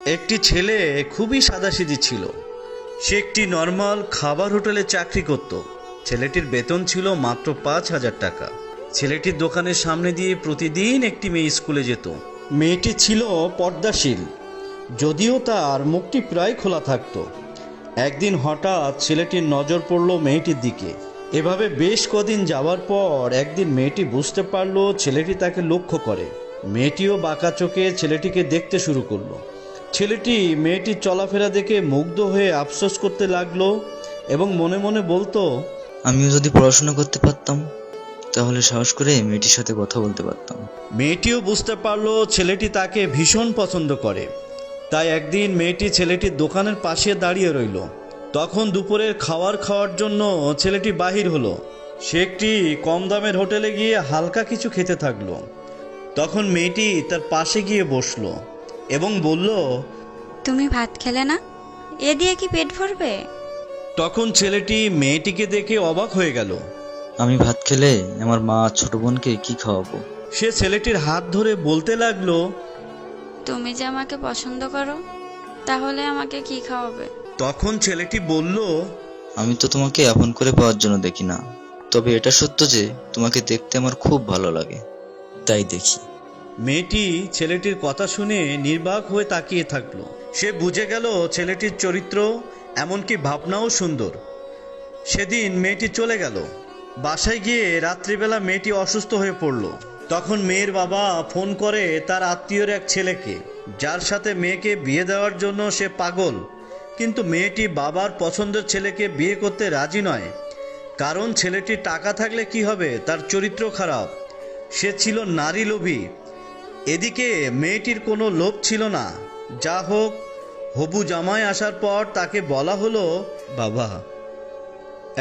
একটি ছেলে খুবই সাদাসিধি ছিল। সে একটি নর্মাল খাবার হোটেলে চাকরি করত। ছেলেটির বেতন ছিল মাত্র 5,000 টাকা। ছেলেটির দোকানের সামনে দিয়ে প্রতিদিন একটি মেয়ে স্কুলে যেত। মেয়েটি ছিল পর্দাশীল, যদিও তার মুখটি প্রায় খোলা থাকত। একদিন হঠাৎ ছেলেটির নজর পড়ল মেয়েটির দিকে। এভাবে বেশ কদিন যাওয়ার পর একদিন মেয়েটি বুঝতে পারল ছেলেটি তাকে লক্ষ্য করে। মেয়েটিও বাঁকা চোখে ছেলেটিকে দেখতে শুরু করলো। ছেলেটি মেয়েটির চলাফেরা দেখে মুগ্ধ হয়ে আফসোস করতে লাগলো এবং মনে মনে বলতো, আমিও যদি পড়াশোনা করতে পারতাম তাহলে সাহস করে মেয়েটির সাথে কথা বলতে পারতাম। মেয়েটিও বুঝতে পারলো ছেলেটি তাকে ভীষণ পছন্দ করে। তাই একদিন মেয়েটি ছেলেটির দোকানের পাশে দাঁড়িয়ে রইল। তখন দুপুরের খাওয়ার জন্য ছেলেটি বাহির হলো। সে একটি কম দামের হোটেলে গিয়ে হালকা কিছু খেতে থাকলো। তখন মেয়েটি তার পাশে গিয়ে বসলো এবং বলল, তুমি ভাত খেলে না? এ দিয়ে কি পেট ভরবে? তখন ছেলেটি মেয়েটিকে দেখে অবাক হয়ে গেল। আমি ভাত খেলে আমার মা আর ছোট বোনকে কি খাওয়াবো? সে ছেলেটির হাত ধরে বলতে লাগলো, তুমি যে আমাকে পছন্দ করো, তাহলে আমাকে কি খাওয়াবে? তখন ছেলেটি বলল, আমি তো তোমাকে আপন করে পাওয়ার জন্য দেখি না, তবে এটা সত্য যে তোমাকে দেখতে আমার খুব ভালো লাগে, তাই দেখি। মেয়েটি ছেলেটির কথা শুনে নির্বাক হয়ে তাকিয়ে থাকলো। সে বুঝে গেল ছেলেটির চরিত্র, এমনকি ভাবনাও সুন্দর। সেদিন মেয়েটি চলে গেল। বাসায় গিয়ে রাত্রিবেলা মেয়েটি অসুস্থ হয়ে পড়ল। তখন মেয়ের বাবা ফোন করে তার আত্মীয়ের এক ছেলেকে, যার সাথে মেয়েকে বিয়ে দেওয়ার জন্য সে পাগল। কিন্তু মেয়েটি বাবার পছন্দের ছেলেকে বিয়ে করতে রাজি নয়, কারণ ছেলেটির টাকা থাকলে কি হবে, তার চরিত্র খারাপ, সে ছিল নারী লোভী। এদিকে মেয়েটির কোনো লোভ ছিল না। যা হোক, হবু জামাই আসার পর তাকে বলা হলো, বাবা,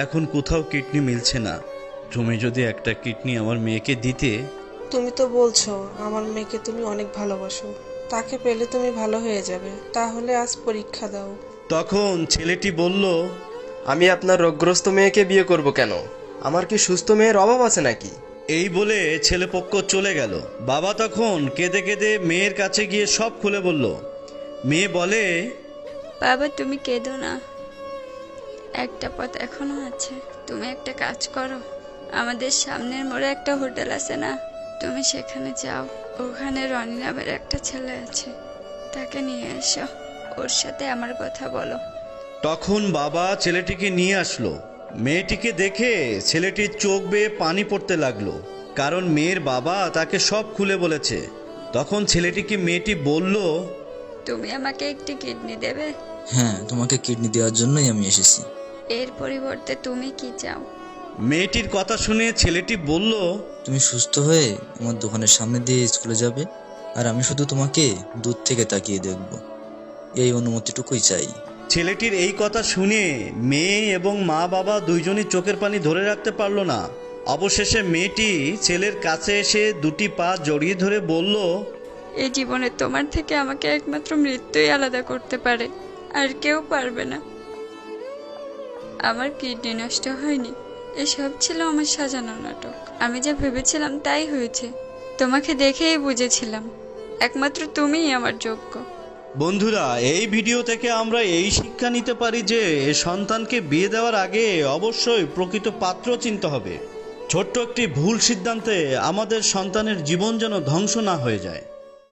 এখন কোথাও কিডনি মিলছে না, তুমি যদি একটা কিডনি আমার মেয়েকে দিতে। তুমি তো বলছো আমার মেয়েকে তুমি অনেক ভালোবাসো, তাকে পেলে তুমি ভালো হয়ে যাবে, তাহলে আজ পরীক্ষা দাও। তখন ছেলেটি বলল, আমি আপনার রোগগ্রস্ত মেয়েকে বিয়ে করব কেন? আমার কি সুস্থ মেয়ের অভাব আছে নাকি? এই বলে ছেলেপক্ষ চলে গেল। বাবা তখন কেঁদে কেঁদে মেয়ের কাছে গিয়ে সব খুলে বলল। মেয়ে বলে, বাবা, তুমি কেঁদো না, একটা পথ এখনো আছে। তুমি একটা কাজ করো, আমাদের সামনের মোড়ে একটা হোটেল আছে না, তুমি সেখানে যাও। ওখানে রনি নামের একটা ছেলে আছে, তাকে নিয়ে এসো, ওর সাথে আমার কথা বলো। তখন বাবা ছেলেটিকে নিয়ে আসলো। মেয়েটিকে দেখে ছেলেটির চোখ বেয়ে পানি পড়তে লাগলো, কারণ মেয়ের বাবা তাকে সব খুলে বলেছে। তখন ছেলেটিকে মেয়েটি বলল, তুমি আমাকে একটি কিডনি দেবে? হ্যাঁ, তোমাকে কিডনি দেওয়ার জন্যই আমি এসেছি। এর পরিবর্তে তুমি কি চাও? মেয়েটির কথা শুনে ছেলেটি বলল, তুমি সুস্থ হয়ে আমার দোকানের সামনে দিয়ে স্কুলে যাবে, আর আমি শুধু তোমাকে দূর থেকে তাকিয়ে দেখব, এই অনুমতিটুকুই চাই। ছেলেটির এই কথা শুনে মেয়ে এবং মা বাবা দুইজনই চোখের পানি ধরে রাখতে পারলো না। অবশেষে মেয়েটি ছেলের কাছে এসে দুটি পা জড়িয়ে ধরে বলল, এই জীবনে তোমার থেকে আমাকে একমাত্র মৃত্যুই আলাদা করতে পারে, আর কেউ পারবে না। আমার কিডনি নষ্ট হয়নি, এসব ছিল আমার সাজানো নাটক। আমি যা ভেবেছিলাম তাই হয়েছে। তোমাকে দেখেই বুঝেছিলাম একমাত্র তুমিই আমার যোগ্য। বন্ধুরা, এই ভিডিও থেকে আমরা এই শিক্ষা নিতে পারি যে সন্তানকে বিয়ে দেওয়ার আগে অবশ্যই প্রকৃত পাত্র চিনতে হবে। ছোট্ট একটি ভুল সিদ্ধান্তে আমাদের সন্তানের জীবন যেন ধ্বংস না হয়ে যায়।